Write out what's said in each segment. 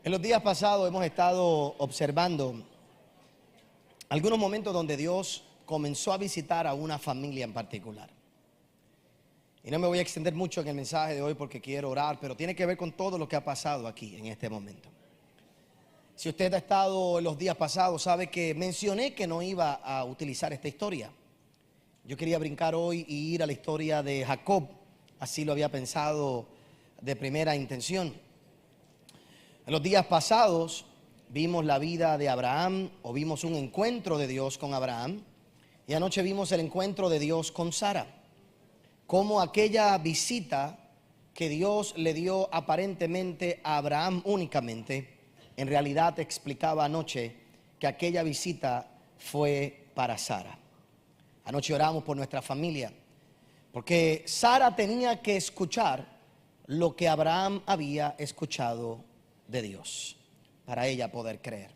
En los días pasados hemos estado observando algunos momentos donde Dios comenzó a visitar a una familia en particular. Y no me voy a extender mucho en el mensaje de hoy porque quiero orar, pero tiene que ver con todo lo que ha pasado aquí en este momento. Si usted ha estado en los días pasados, sabe que mencioné que no iba a utilizar esta historia. Yo quería brincar hoy y ir a la historia de Jacob, así lo había pensado de primera intención. En los días pasados vimos la vida de Abraham, o vimos un encuentro de Dios con Abraham, y anoche vimos el encuentro de Dios con Sara. Cómo aquella visita que Dios le dio aparentemente a Abraham únicamente, en realidad explicaba anoche que aquella visita fue para Sara. Anoche oramos por nuestra familia, porque Sara tenía que escuchar lo que Abraham había escuchado de Dios, para ella poder creer.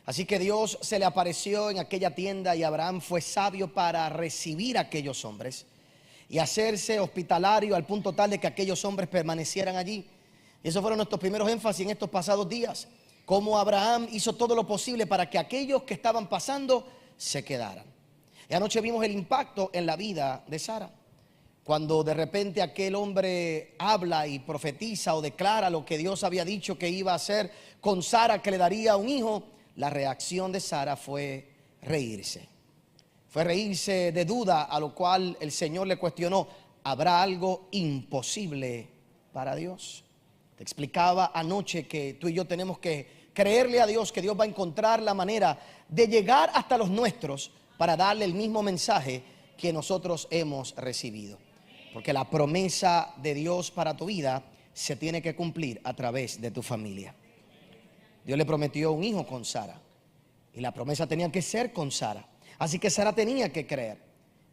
Así que Dios se le apareció en aquella tienda y Abraham fue sabio para recibir a aquellos hombres y hacerse hospitalario al punto tal de que aquellos hombres permanecieran allí. Y esos fueron nuestros primeros énfasis en estos pasados días, cómo Abraham hizo todo lo posible para que aquellos que estaban pasando se quedaran. Y anoche vimos el impacto en la vida de Sara, cuando de repente aquel hombre habla y profetiza o declara lo que Dios había dicho que iba a hacer con Sara, que le daría un hijo. La reacción de Sara fue reírse. Fue reírse de duda, a lo cual el Señor le cuestionó: ¿habrá algo imposible para Dios? Te explicaba anoche que tú y yo tenemos que creerle a Dios, que Dios va a encontrar la manera de llegar hasta los nuestros para darle el mismo mensaje que nosotros hemos recibido. Porque la promesa de Dios para tu vida se tiene que cumplir a través de tu familia. Dios le prometió un hijo con Sara, y la promesa tenía que ser con Sara. Así que Sara tenía que creer.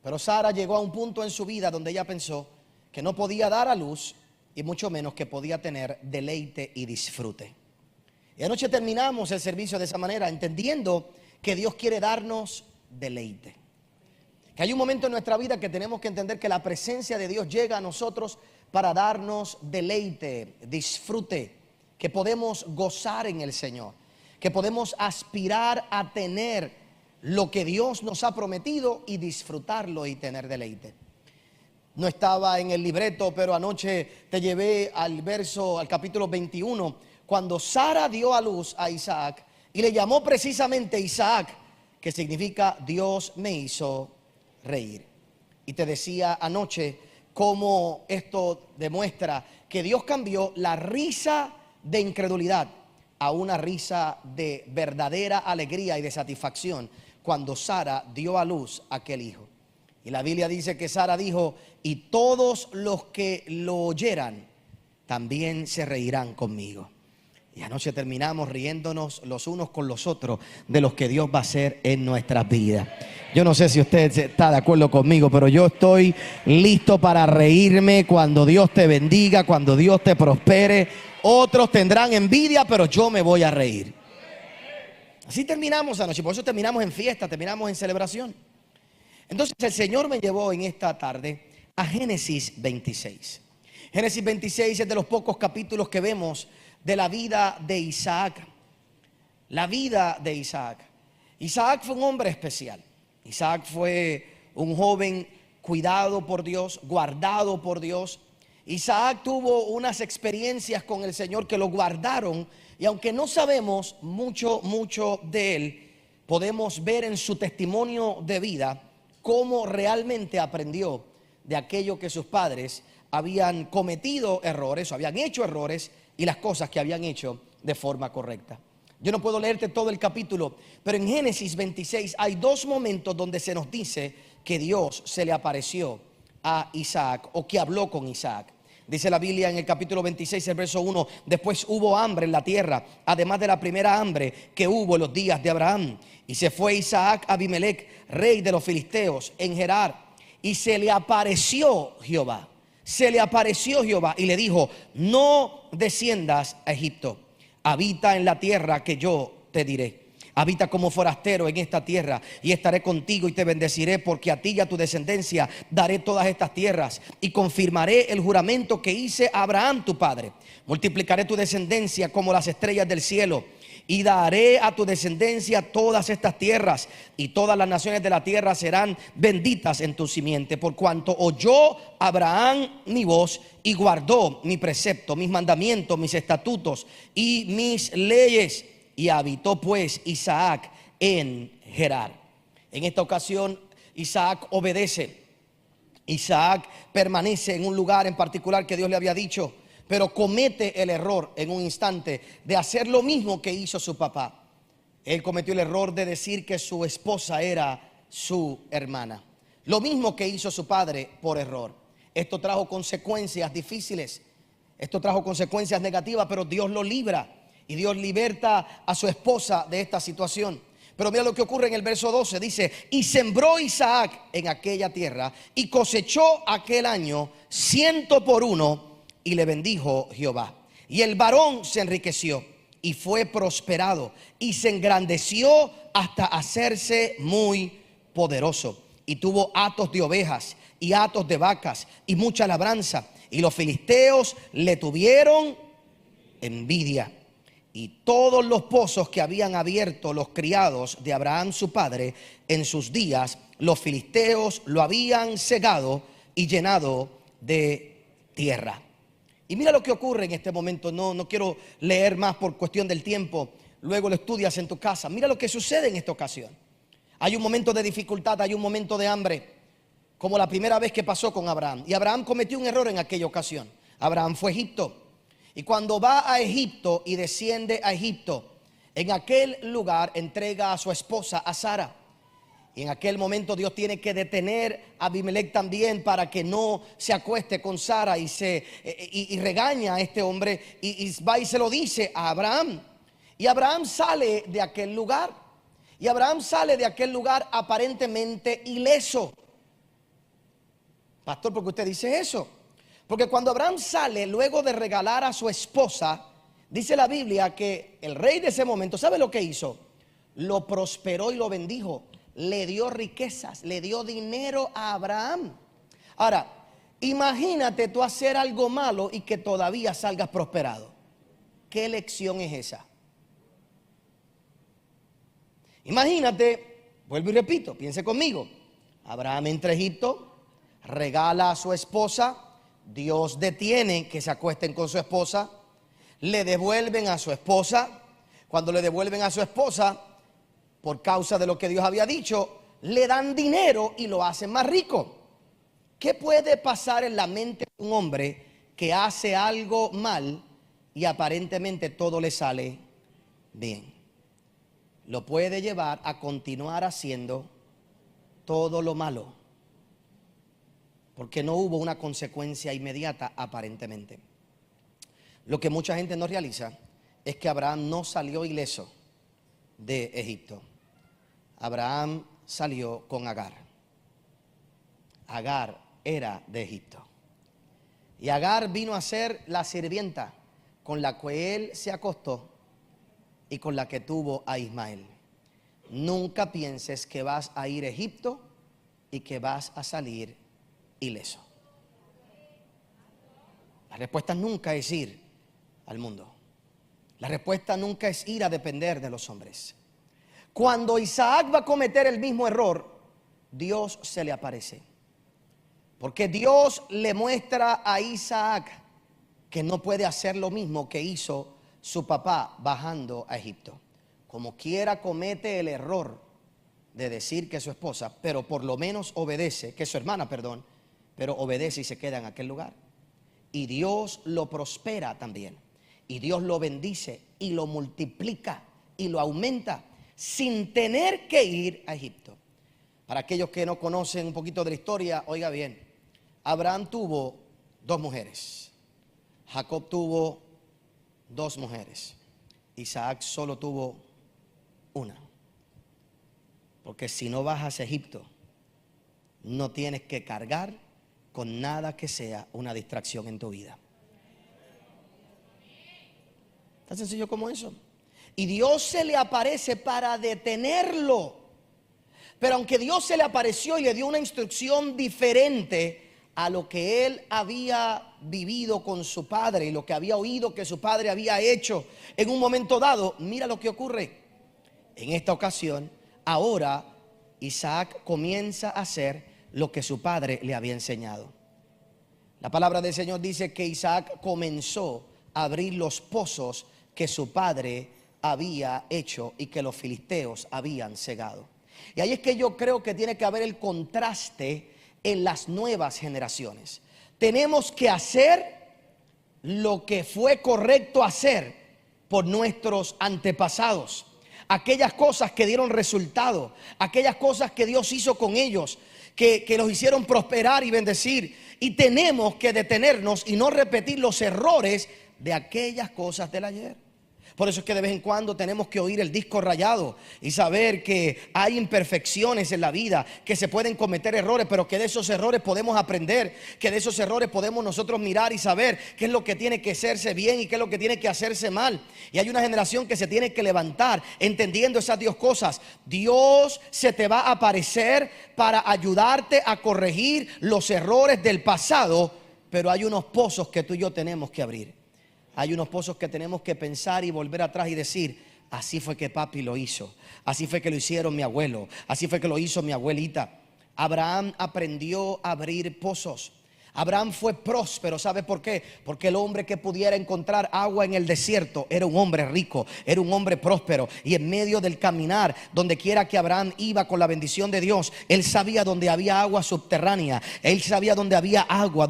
Pero Sara llegó a un punto en su vida donde ella pensó que no podía dar a luz, y mucho menos que podía tener deleite y disfrute. Y anoche terminamos el servicio de esa manera, entendiendo que Dios quiere darnos deleite. Que hay un momento en nuestra vida que tenemos que entender que la presencia de Dios llega a nosotros para darnos deleite, disfrute, que podemos gozar en el Señor, que podemos aspirar a tener lo que Dios nos ha prometido y disfrutarlo y tener deleite. No estaba en el libreto, pero anoche te llevé al capítulo 21, cuando Sara dio a luz a Isaac y le llamó precisamente Isaac, que significa Dios me hizo reír. Y te decía anoche cómo esto demuestra que Dios cambió la risa de incredulidad a una risa de verdadera alegría y de satisfacción cuando Sara dio a luz a aquel hijo. Y la Biblia dice que Sara dijo: y todos los que lo oyeran también se reirán conmigo. Y anoche terminamos riéndonos los unos con los otros de lo que Dios va a hacer en nuestras vidas. Yo no sé si usted está de acuerdo conmigo, pero yo estoy listo para reírme cuando Dios te bendiga, cuando Dios te prospere. Otros tendrán envidia, pero yo me voy a reír. Así terminamos anoche, por eso terminamos en fiesta, terminamos en celebración. Entonces el Señor me llevó en esta tarde a Génesis 26. Génesis 26 es de los pocos capítulos que vemos de la vida de Isaac. La vida de Isaac. Isaac fue un hombre especial. Isaac fue un joven cuidado por Dios, guardado por Dios. Isaac tuvo unas experiencias con el Señor que lo guardaron, y aunque no sabemos mucho de él, podemos ver en su testimonio de vida cómo realmente aprendió de aquello que sus padres habían cometido errores, o habían hecho errores, y las cosas que habían hecho de forma correcta. Yo no puedo leerte todo el capítulo, pero en Génesis 26 hay dos momentos donde se nos dice que Dios se le apareció a Isaac, o que habló con Isaac. Dice la Biblia en el capítulo 26, el verso 1: después hubo hambre en la tierra, además de la primera hambre que hubo en los días de Abraham. Y se fue Isaac a Abimelech, rey de los filisteos, en Gerar, y se le apareció Jehová. Se le apareció Jehová y le dijo: no desciendas a Egipto, habita en la tierra que yo te diré. Habita como forastero en esta tierra y estaré contigo y te bendeciré, porque a ti y a tu descendencia daré todas estas tierras y confirmaré el juramento que hice a Abraham tu padre. Multiplicaré tu descendencia como las estrellas del cielo y daré a tu descendencia todas estas tierras, y todas las naciones de la tierra serán benditas en tu simiente, por cuanto oyó Abraham mi voz y guardó mi precepto, mis mandamientos, mis estatutos y mis leyes. Y habitó pues Isaac en Gerar. En esta ocasión Isaac obedece. Isaac permanece en un lugar en particular que Dios le había dicho, pero comete el error en un instante de hacer lo mismo que hizo su papá. Él cometió el error de decir que su esposa era su hermana, lo mismo que hizo su padre por error. Esto trajo consecuencias difíciles, esto trajo consecuencias negativas, pero Dios lo libra y Dios liberta a su esposa de esta situación. Pero mira lo que ocurre en el verso 12, dice: y sembró Isaac en aquella tierra y cosechó aquel año 100 por 1, y le bendijo Jehová. Y el varón se enriqueció y fue prosperado y se engrandeció hasta hacerse muy poderoso. Y tuvo hatos de ovejas y hatos de vacas y mucha labranza. Y los filisteos le tuvieron envidia. Y todos los pozos que habían abierto los criados de Abraham su padre en sus días, los filisteos lo habían cegado y llenado de tierra. Y mira lo que ocurre en este momento. No quiero leer más por cuestión del tiempo. Luego lo estudias en tu casa. Mira lo que sucede en esta ocasión. Hay un momento de dificultad, hay un momento de hambre, como la primera vez que pasó con Abraham. Y Abraham cometió un error en aquella ocasión. Abraham fue a Egipto. Y cuando va a Egipto y desciende a Egipto, en aquel lugar entrega a su esposa, a Sara. Y en aquel momento Dios tiene que detener a Abimelech también para que no se acueste con Sara, y regaña a este hombre y va y se lo dice a Abraham. Y Abraham sale de aquel lugar. Y Abraham sale de aquel lugar aparentemente ileso. Pastor, ¿por qué usted dice eso? Porque cuando Abraham sale luego de regalar a su esposa, dice la Biblia que el rey de ese momento, ¿sabe lo que hizo? Lo prosperó y lo bendijo. Le dio riquezas, le dio dinero a Abraham. Ahora, imagínate tú hacer algo malo y que todavía salgas prosperado. ¿Qué lección es esa? Imagínate, vuelvo y repito, piense conmigo. Abraham entra a Egipto, regala a su esposa, Dios detiene que se acuesten con su esposa, le devuelven a su esposa. Cuando le devuelven a su esposa, por causa de lo que Dios había dicho, le dan dinero y lo hacen más rico. ¿Qué puede pasar en la mente de un hombre que hace algo mal y aparentemente todo le sale bien? Lo puede llevar a continuar haciendo todo lo malo, porque no hubo una consecuencia inmediata aparentemente. Lo que mucha gente no realiza es que Abraham no salió ileso de Egipto. Abraham salió con Agar. Agar era de Egipto. Y Agar vino a ser la sirvienta con la que él se acostó y con la que tuvo a Ismael. Nunca pienses que vas a ir a Egipto y que vas a salir ileso. La respuesta nunca es ir al mundo. La respuesta nunca es ir a depender de los hombres. Cuando Isaac va a cometer el mismo error, Dios se le aparece. Porque Dios le muestra a Isaac que no puede hacer lo mismo que hizo su papá bajando a Egipto. Como quiera comete el error de decir que es su esposa, pero por lo menos obedece, que es su hermana, perdón, pero obedece y se queda en aquel lugar. Y Dios lo prospera también. Y Dios lo bendice y lo multiplica y lo aumenta sin tener que ir a Egipto. Para aquellos que no conocen un poquito de la historia, oiga bien, Abraham tuvo 2 mujeres. Jacob tuvo 2 mujeres. Isaac solo tuvo una. Porque si no bajas a Egipto, no tienes que cargar con nada que sea una distracción en tu vida. Tan sencillo como eso. Y Dios se le aparece para detenerlo. Pero aunque Dios se le apareció y le dio una instrucción diferente a lo que él había vivido con su padre y lo que había oído que su padre había hecho en un momento dado, mira lo que ocurre. En esta ocasión, ahora Isaac comienza a hacer lo que su padre le había enseñado. La palabra del Señor dice que Isaac comenzó a abrir los pozos que su padre había hecho y que los filisteos habían cegado. Y ahí es que yo creo que tiene que haber el contraste en las nuevas generaciones. Tenemos que hacer lo que fue correcto hacer por nuestros antepasados. Aquellas cosas que dieron resultado, aquellas cosas que Dios hizo con ellos, que los hicieron prosperar y bendecir. Y tenemos que detenernos y no repetir los errores de aquellas cosas del ayer. Por eso es que de vez en cuando tenemos que oír el disco rayado y saber que hay imperfecciones en la vida, que se pueden cometer errores, pero que de esos errores podemos aprender, que de esos errores podemos nosotros mirar y saber qué es lo que tiene que hacerse bien y qué es lo que tiene que hacerse mal. Y hay una generación que se tiene que levantar entendiendo esas dos cosas. Dios se te va a aparecer para ayudarte a corregir los errores del pasado, pero hay unos pozos que tú y yo tenemos que abrir. Hay unos pozos que tenemos que pensar y volver atrás y decir: así fue que papi lo hizo, así fue que lo hicieron mi abuelo, así fue que lo hizo mi abuelita. Abraham aprendió a abrir pozos. Abraham fue próspero, ¿sabe por qué? Porque el hombre que pudiera encontrar agua en el desierto era un hombre rico, era un hombre próspero. Y en medio del caminar, donde quiera que Abraham iba con la bendición de Dios, él sabía dónde había agua subterránea. Él sabía dónde había agua,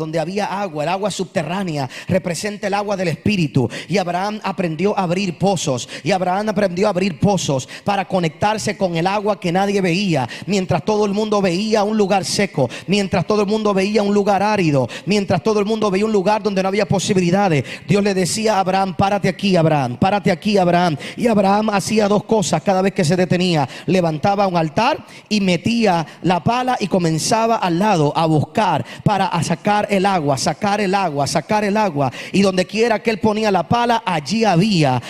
el agua subterránea representa el agua del Espíritu. Y Abraham aprendió a abrir pozos. Y Abraham aprendió a abrir pozos para conectarse con el agua que nadie veía. Mientras todo el mundo veía un lugar seco, mientras todo el mundo veía un lugar árido, mientras todo el mundo veía un lugar donde no había posibilidades, Dios le decía a Abraham: párate aquí, Abraham, párate aquí, Abraham. Y Abraham hacía dos cosas cada vez que se detenía: levantaba un altar y metía la pala y comenzaba al lado a buscar para sacar el agua, sacar el agua, sacar el agua. Y donde quiera que él ponía la pala, allí había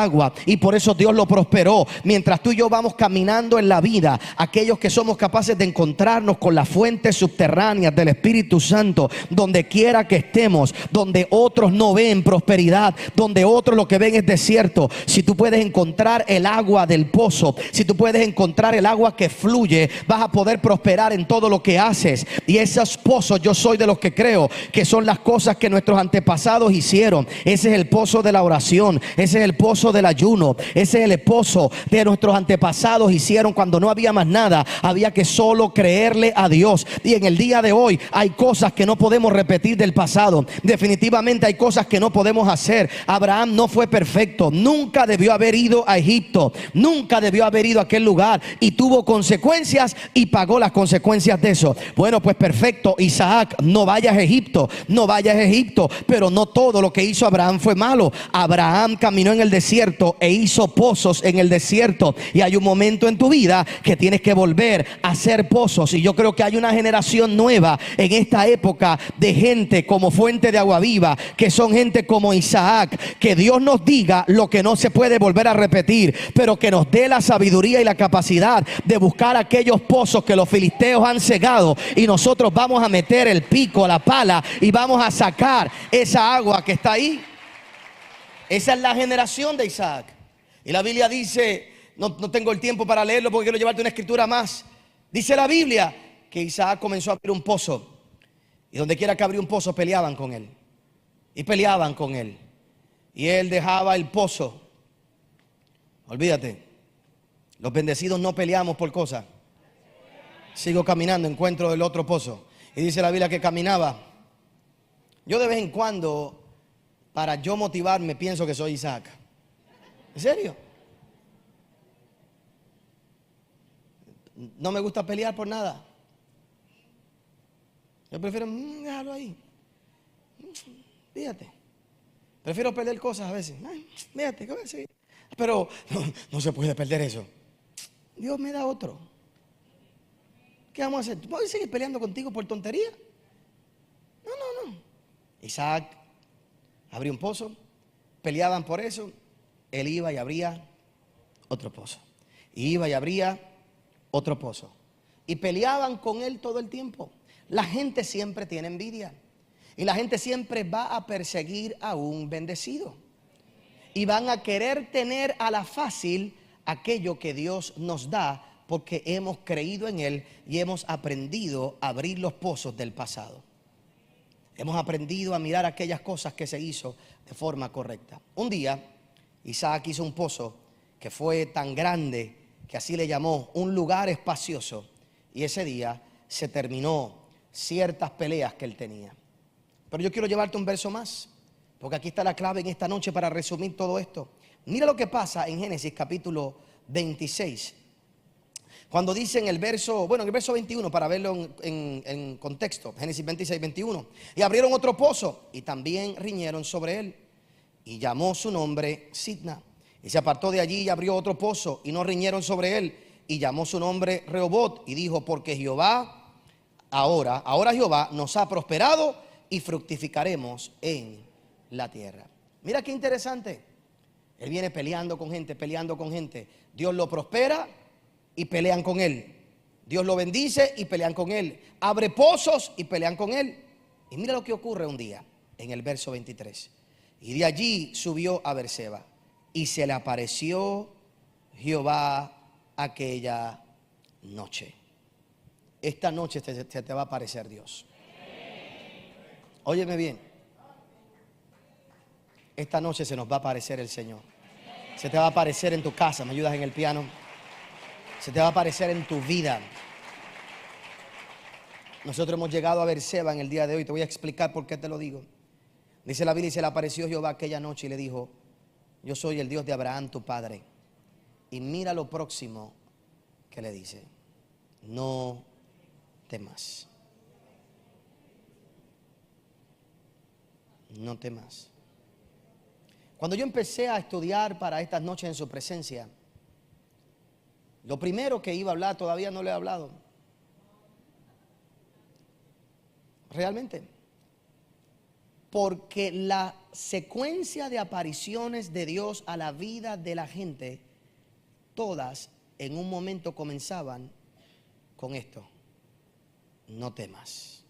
agua. Y por eso Dios lo prosperó. Mientras tú y yo vamos caminando en la vida, aquellos que somos capaces de encontrarnos con las fuentes subterráneas del Espíritu Santo, donde quiera que estemos, donde otros no ven prosperidad, donde otros lo que ven es desierto, si tú puedes encontrar el agua del pozo, si tú puedes encontrar el agua que fluye, vas a poder prosperar en todo lo que haces. Y esos pozos, yo soy de los que creo que son las cosas que nuestros antepasados hicieron. Ese es el pozo de la oración, ese es el pozo del ayuno, ese es el pozo de nuestros antepasados hicieron cuando no había más nada, había que solo creerle a Dios. Y en el día de hoy hay cosas que no podemos repetir del pasado. Definitivamente hay cosas que no podemos hacer. Abraham no fue perfecto, nunca debió haber ido a Egipto, nunca debió haber ido a aquel lugar, y tuvo consecuencias y pagó las consecuencias de eso. Bueno, pues perfecto, Isaac, no vayas a Egipto, no vayas a Egipto. Pero no todo lo que hizo Abraham fue malo. Abraham caminó en el desierto e hizo pozos en el desierto. Y hay un momento en tu vida que tienes que volver a hacer pozos. Y yo creo que hay una generación nueva en esta época de gente como fuente de agua viva, que son gente como Isaac. Que Dios nos diga lo que no se puede volver a repetir, pero que nos dé la sabiduría y la capacidad de buscar aquellos pozos que los filisteos han cegado, y nosotros vamos a meter el pico, la pala, y vamos a sacar esa agua que está ahí. Esa es la generación de Isaac. Y la Biblia dice, no tengo el tiempo para leerlo porque quiero llevarte una escritura más. Dice la Biblia que Isaac comenzó a abrir un pozo, y donde quiera que abrió un pozo peleaban con él, y peleaban con él, y él dejaba el pozo. Olvídate, los bendecidos no peleamos por cosas. Sigo caminando, encuentro el otro pozo, y dice la Biblia que caminaba. Yo de vez en cuando, para yo motivarme, pienso que soy Isaac. ¿En serio? No me gusta pelear por nada. Yo prefiero dejarlo ahí. Fíjate. Prefiero perder cosas a veces. Fíjate, ¿qué voy a decir? Pero no se puede perder eso. Dios me da otro. ¿Qué vamos a hacer? ¿Puedo seguir peleando contigo por tontería? No. Isaac abrió un pozo, peleaban por eso, él iba y abría otro pozo. Iba y abría otro pozo. Y peleaban con él todo el tiempo. La gente siempre tiene envidia. Y la gente siempre va a perseguir a un bendecido. Y van a querer tener a la fácil aquello que Dios nos da, porque hemos creído en Él y hemos aprendido a abrir los pozos del pasado. Hemos aprendido a mirar aquellas cosas que se hizo de forma correcta. Un día, Isaac hizo un pozo que fue tan grande que así le llamó un lugar espacioso. Y ese día se terminó ciertas peleas que él tenía. Pero yo quiero llevarte un verso más, porque aquí está la clave en esta noche para resumir todo esto. Mira lo que pasa en Génesis capítulo 26. Cuando dice en el verso 21, para verlo en contexto, Génesis 26, 21. Y abrieron otro pozo y también riñeron sobre él. Y llamó su nombre Sitna. Y se apartó de allí y abrió otro pozo y no riñeron sobre él. Y llamó su nombre Rehobot. Y dijo, porque Jehová, ahora Jehová nos ha prosperado y fructificaremos en la tierra. Mira qué interesante. Él viene peleando con gente. Dios lo prospera y pelean con él. Dios lo bendice y pelean con él. Abre pozos y pelean con él. Y mira lo que ocurre un día en el verso 23. Y de allí subió a Berseba y se le apareció Jehová aquella noche. Esta noche se te va a aparecer Dios. Óyeme bien. Esta noche se nos va a aparecer el Señor. Se te va a aparecer en tu casa. ¿Me ayudas en el piano? Se te va a aparecer en tu vida. Nosotros hemos llegado a Berseba en el día de hoy. Te voy a explicar por qué te lo digo. Dice la Biblia, y se le apareció Jehová aquella noche y le dijo, yo soy el Dios de Abraham tu padre. Y mira lo próximo que le dice, no temas. No temas. Cuando yo empecé a estudiar para estas noches en su presencia, lo primero que iba a hablar, todavía no le he hablado. Realmente. Porque la secuencia de apariciones de Dios a la vida de la gente, todas en un momento comenzaban con esto: no temas.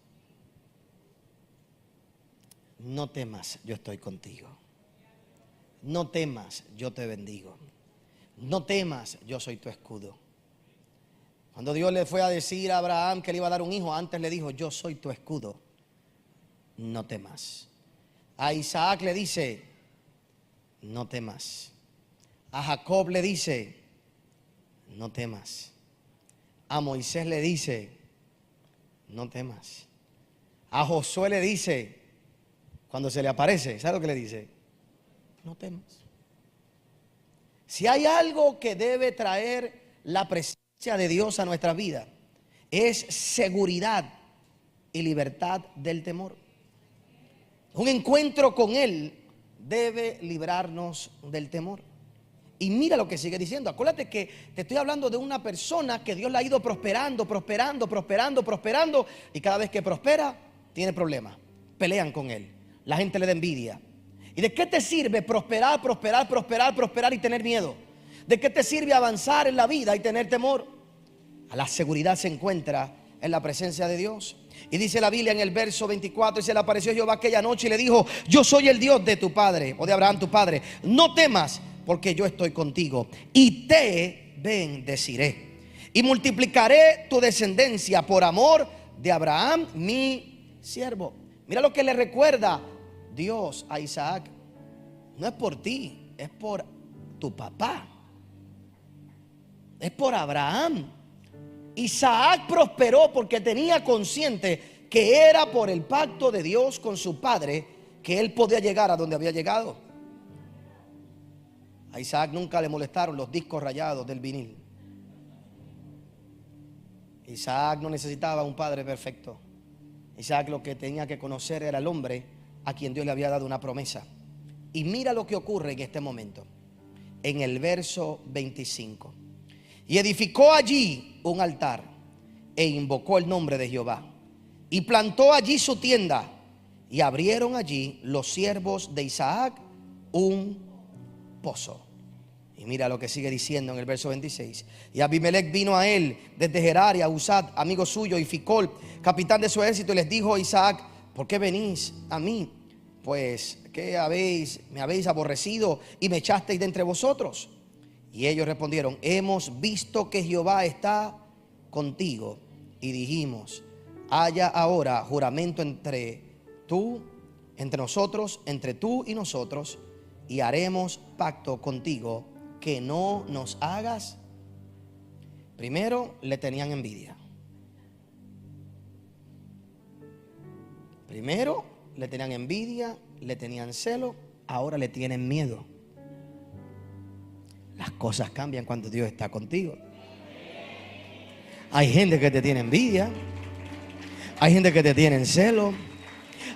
No temas, yo estoy contigo. No temas, yo te bendigo. No temas, yo soy tu escudo. Cuando Dios le fue a decir a Abraham que le iba a dar un hijo, antes le dijo, yo soy tu escudo. No temas. A Isaac le dice, no temas. A Jacob le dice, no temas. A Moisés le dice, no temas. A Josué le dice, cuando se le aparece, ¿sabe lo que le dice? No temas. Si hay algo que debe traer la presencia de Dios a nuestra vida, es seguridad y libertad del temor. Un encuentro con Él debe librarnos del temor. Y mira lo que sigue diciendo. Acuérdate que te estoy hablando de una persona que Dios la ha ido prosperando. Y cada vez que prospera, tiene problemas. Pelean con Él. La gente le da envidia. ¿Y de qué te sirve prosperar y tener miedo? ¿De qué te sirve avanzar en la vida y tener temor? A la seguridad se encuentra en la presencia de Dios. Y dice la Biblia en el verso 24, y se le apareció Jehová aquella noche y le dijo, yo soy el Dios de tu padre, o de Abraham tu padre. No temas, porque yo estoy contigo y te bendeciré. Y multiplicaré tu descendencia por amor de Abraham, mi siervo. Mira lo que le recuerda Dios a Isaac. No es por ti, es por tu papá. Es por Abraham. Isaac prosperó porque tenía consciente que era por el pacto de Dios con su padre que él podía llegar a donde había llegado. A Isaac nunca le molestaron los discos rayados del vinil. Isaac no necesitaba un padre perfecto. Isaac lo que tenía que conocer era el hombre a quien Dios le había dado una promesa. Y mira lo que ocurre en este momento. En el verso 25. Y edificó allí un altar e invocó el nombre de Jehová. Y plantó allí su tienda. Y abrieron allí los siervos de Isaac un pozo. Y mira lo que sigue diciendo en el verso 26. Y Abimelech vino a él desde Gerar y a Usad, amigo suyo, y Ficol, capitán de su ejército, y les dijo a Isaac: ¿por qué venís a mí? Pues que me habéis aborrecido y me echasteis de entre vosotros. Y ellos respondieron: hemos visto que Jehová está contigo, y dijimos: haya ahora juramento entre nosotros, entre tú y nosotros, y haremos pacto contigo, que no nos hagas. Primero le tenían envidia. Primero le tenían envidia, le tenían celo, ahora le tienen miedo. Las cosas cambian cuando Dios está contigo. Hay gente que te tiene envidia, hay gente que te tiene celo,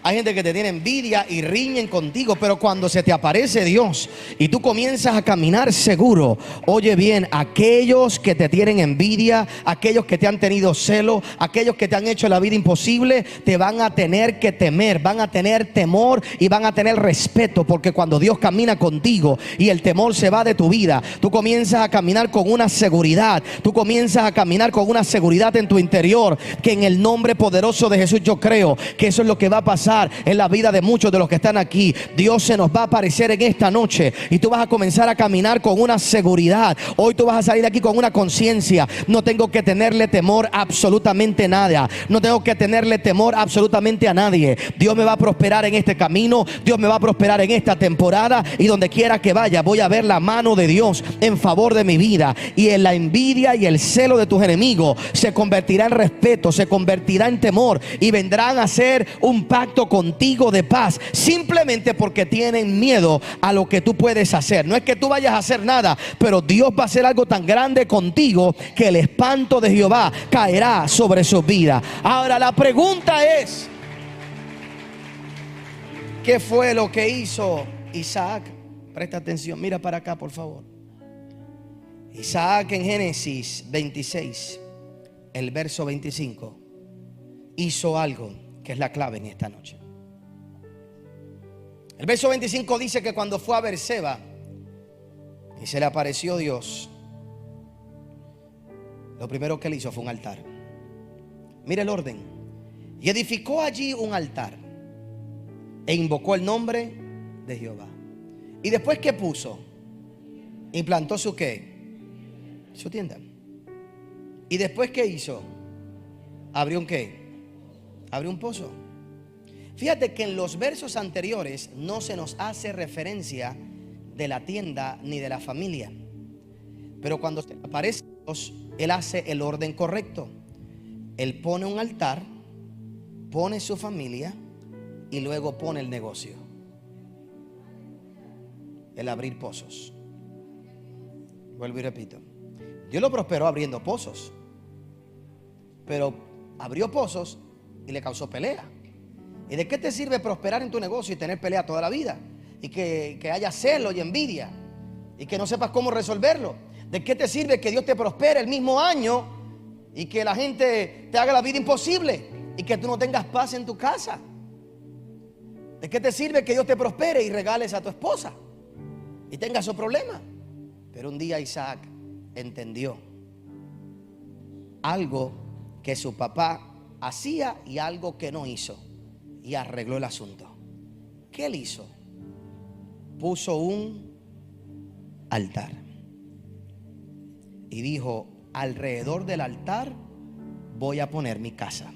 hay gente que te tiene envidia y riñen contigo, pero cuando se te aparece Dios y tú comienzas a caminar seguro, oye bien, aquellos que te tienen envidia, aquellos que te han tenido celo, aquellos que te han hecho la vida imposible, te van a tener que temer, van a tener temor y van a tener respeto, porque cuando Dios camina contigo y el temor se va de tu vida, tú comienzas a caminar con una seguridad, tú comienzas a caminar con una seguridad en tu interior, que en el nombre poderoso de Jesús yo creo que eso es lo que va a pasar en la vida de muchos de los que están aquí. Dios se nos va a aparecer en esta noche y tú vas a comenzar a caminar con una seguridad. Hoy tú vas a salir de aquí con una conciencia: no tengo que tenerle temor a absolutamente nada, no tengo que tenerle temor absolutamente a nadie. Dios me va a prosperar en este camino, Dios me va a prosperar en esta temporada, y donde quiera que vaya voy a ver la mano de Dios en favor de mi vida. Y en la envidia y el celo de tus enemigos se convertirá en respeto, se convertirá en temor, y vendrán a hacer un pacto contigo de paz, simplemente porque tienen miedo a lo que tú puedes hacer. No es que tú vayas a hacer nada, pero Dios va a hacer algo tan grande contigo que el espanto de Jehová caerá sobre su vida. Ahora la pregunta es: ¿qué fue lo que hizo Isaac? Presta atención, mira para acá por favor. Isaac en Génesis 26, el verso 25, hizo algo que es la clave en esta noche. El verso 25 dice que cuando fue a Berseba y se le apareció Dios, lo primero que él hizo fue un altar. Mira el orden. Y edificó allí un altar e invocó el nombre de Jehová. Y después, ¿qué puso? Implantó su ¿qué? Su tienda. Y después, ¿qué hizo? Abrió un ¿qué? Abrió un pozo. Fíjate que en los versos anteriores no se nos hace referencia de la tienda ni de la familia, pero cuando se aparece Dios, Él hace el orden correcto. Él pone un altar, pone su familia y luego pone el negocio, el abrir pozos. Vuelvo y repito, Dios lo prosperó abriendo pozos, pero abrió pozos y le causó pelea. ¿Y de qué te sirve prosperar en tu negocio y tener pelea toda la vida? Y que haya celo y envidia y que no sepas cómo resolverlo. ¿De qué te sirve que Dios te prospere el mismo año y que la gente te haga la vida imposible y que tú no tengas paz en tu casa? ¿De qué te sirve que Dios te prospere y regales a tu esposa y tengas su problema? Pero un día Isaac entendió algo que su papá hacía y algo que no hizo, y arregló el asunto. ¿Qué él hizo? Puso un altar y dijo: alrededor del altar voy a poner mi casa,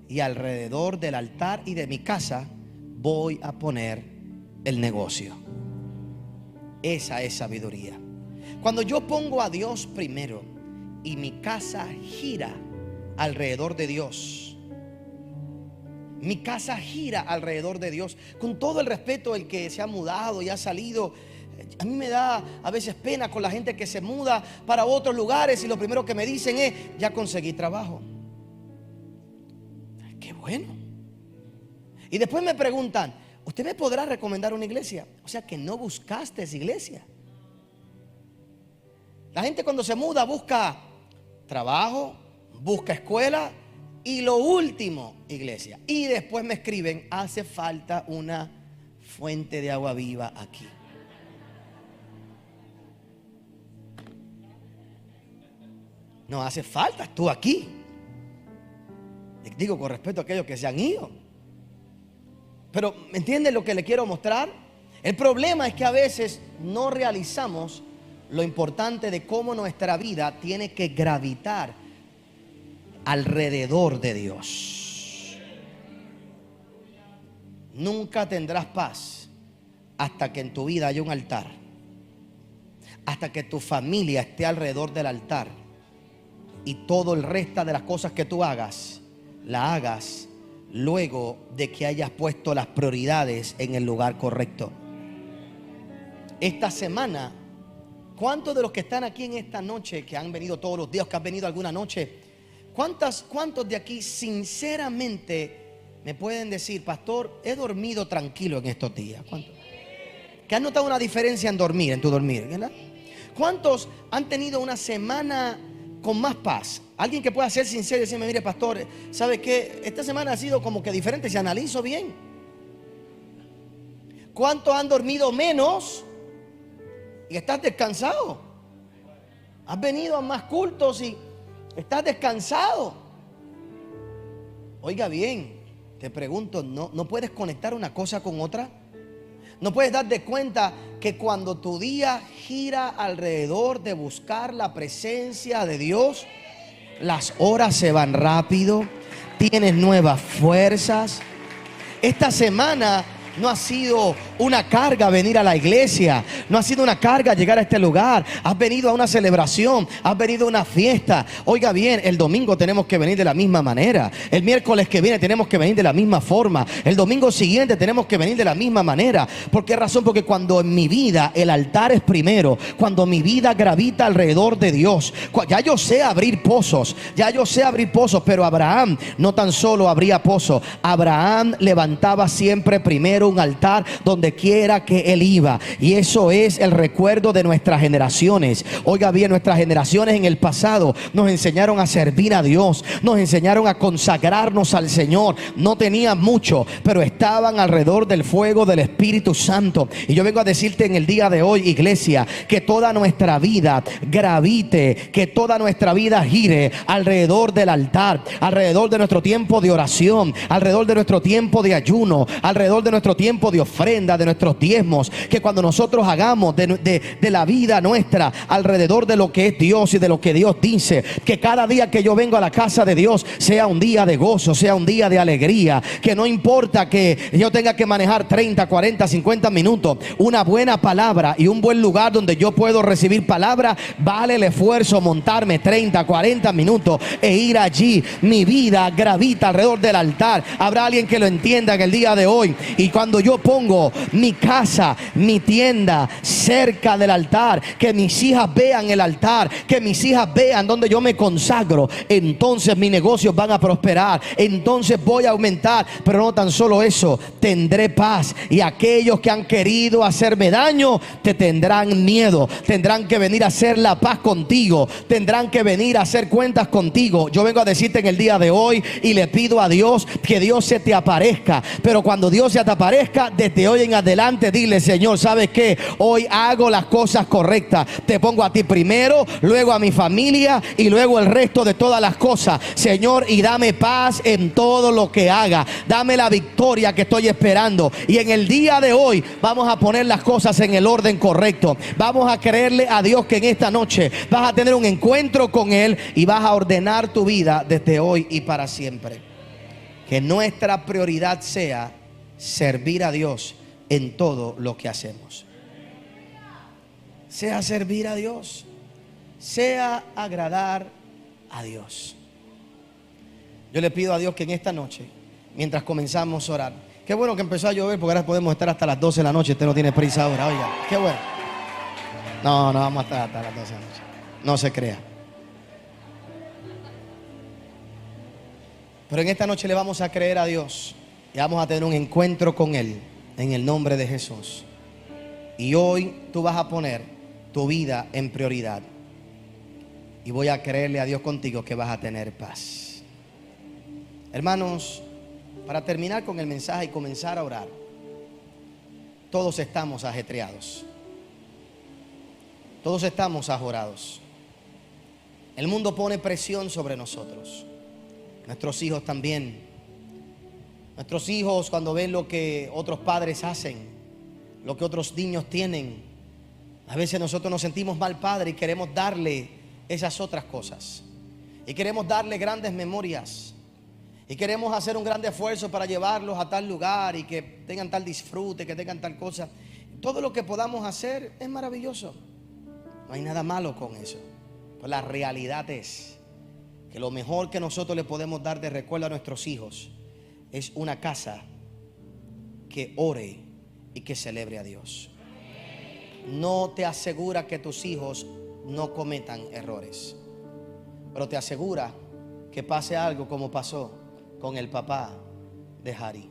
y alrededor del altar y de mi casa voy a poner el negocio. Esa es sabiduría. Cuando yo pongo a Dios primero y mi casa gira alrededor de Dios, mi casa gira alrededor de Dios. Con todo el respeto, el que se ha mudado y ha salido, a mí me da a veces pena con la gente que se muda para otros lugares y lo primero que me dicen es: ya conseguí trabajo. Qué bueno. Y después me preguntan: ¿usted me podrá recomendar una iglesia? O sea que no buscaste esa iglesia. La gente cuando se muda busca trabajo, busca escuela y lo último, iglesia. Y después me escriben: hace falta una fuente de agua viva aquí. No hace falta tú aquí. Digo con respeto a aquellos que se han ido. Pero ¿me entienden lo que le quiero mostrar? El problema es que a veces no realizamos lo importante de cómo nuestra vida tiene que gravitar alrededor de Dios. Nunca tendrás paz hasta que en tu vida haya un altar, hasta que tu familia esté alrededor del altar y todo el resto de las cosas que tú hagas, la hagas luego de que hayas puesto las prioridades en el lugar correcto. Esta semana, ¿cuántos de los que están aquí en esta noche, que han venido todos los días, que han venido alguna noche, cuántos de aquí sinceramente me pueden decir: pastor, he dormido tranquilo en estos días? ¿Cuántos? ¿Que han notado una diferencia en dormir, en tu dormir, ¿verdad? ¿Cuántos han tenido una semana con más paz? Alguien que pueda ser sincero y decirme: mire, pastor, ¿sabe qué? Esta semana ha sido como que diferente, si analizo bien. ¿Cuántos han dormido menos y estás descansado? Has venido a más cultos y estás descansado. Oiga bien, te pregunto, ¿no puedes conectar una cosa con otra? ¿No puedes darte cuenta que cuando tu día gira alrededor de buscar la presencia de Dios, las horas se van rápido, tienes nuevas fuerzas? Esta semana no ha sido una carga venir a la iglesia, no ha sido una carga llegar a este lugar. Has venido a una celebración, has venido a una fiesta. Oiga bien, el domingo tenemos que venir de la misma manera, el miércoles que viene tenemos que venir de la misma forma, el domingo siguiente tenemos que venir de la misma manera. ¿Por qué razón? Porque cuando en mi vida el altar es primero, cuando mi vida gravita alrededor de Dios, ya yo sé abrir pozos, pero Abraham no tan solo abría pozos, Abraham levantaba siempre primero un altar donde quiera que él iba. Y eso es el recuerdo de nuestras generaciones. Oiga bien, nuestras generaciones en el pasado nos enseñaron a servir a Dios, nos enseñaron a consagrarnos al Señor. No tenían mucho, pero estaban alrededor del fuego del Espíritu Santo. Y yo vengo a decirte en el día de hoy, iglesia, que toda nuestra vida gravite, que toda nuestra vida gire alrededor del altar, alrededor de nuestro tiempo de oración, alrededor de nuestro tiempo de ayuno, alrededor de nuestro tiempo de ofrenda, de nuestros diezmos. Que cuando nosotros hagamos de la vida nuestra alrededor de lo que es Dios y de lo que Dios dice, que cada día que yo vengo a la casa de Dios sea un día de gozo, sea un día de alegría. Que no importa que yo tenga que manejar 30, 40, 50 minutos, una buena palabra y un buen lugar donde yo puedo recibir palabra, vale el esfuerzo montarme 30, 40 minutos e ir allí. Mi vida gravita alrededor del altar. Habrá alguien que lo entienda en el día de hoy. Y cuando yo pongo mi casa, mi tienda cerca del altar, que mis hijas vean el altar, que mis hijas vean donde yo me consagro, entonces mis negocios van a prosperar, entonces voy a aumentar. Pero no tan solo eso, tendré paz. Y aquellos que han querido hacerme daño te tendrán miedo, tendrán que venir a hacer la paz contigo, tendrán que venir a hacer cuentas contigo. Yo vengo a decirte en el día de hoy y le pido a Dios que Dios se te aparezca. Pero cuando Dios se te aparezca, desde hoy en adelante dile: Señor, ¿sabes qué? Hoy hago las cosas correctas, te pongo a ti primero, luego a mi familia y luego el resto de todas las cosas, Señor, y dame paz en todo lo que haga, dame la victoria que estoy esperando. Y en el día de hoy vamos a poner las cosas en el orden correcto. Vamos a creerle a Dios que en esta noche vas a tener un encuentro con Él y vas a ordenar tu vida desde hoy y para siempre. Que nuestra prioridad sea servir a Dios en todo lo que hacemos. Sea servir a Dios, sea agradar a Dios. Yo le pido a Dios que en esta noche, mientras comenzamos a orar, qué bueno que empezó a llover, porque ahora podemos estar hasta las 12 de la noche. Usted no tiene prisa ahora, oiga, qué bueno. No vamos a estar hasta las 12 de la noche, no se crea. Pero en esta noche le vamos a creer a Dios y vamos a tener un encuentro con Él en el nombre de Jesús. Y hoy tú vas a poner tu vida en prioridad. Y voy a creerle a Dios contigo que vas a tener paz. Hermanos, para terminar con el mensaje y comenzar a orar, todos estamos ajetreados. Todos estamos ajorados. El mundo pone presión sobre nosotros. Nuestros hijos también. Nuestros hijos, cuando ven lo que otros padres hacen, lo que otros niños tienen, a veces nosotros nos sentimos mal padre y queremos darle esas otras cosas. Y queremos darle grandes memorias. Y queremos hacer un gran esfuerzo para llevarlos a tal lugar y que tengan tal disfrute, que tengan tal cosa. Todo lo que podamos hacer es maravilloso. No hay nada malo con eso. Pero la realidad es que lo mejor que nosotros le podemos dar de recuerdo a nuestros hijos es una casa que ore y que celebre a Dios. No te asegura que tus hijos no cometan errores, pero te asegura que pase algo como pasó con el papá de Harry.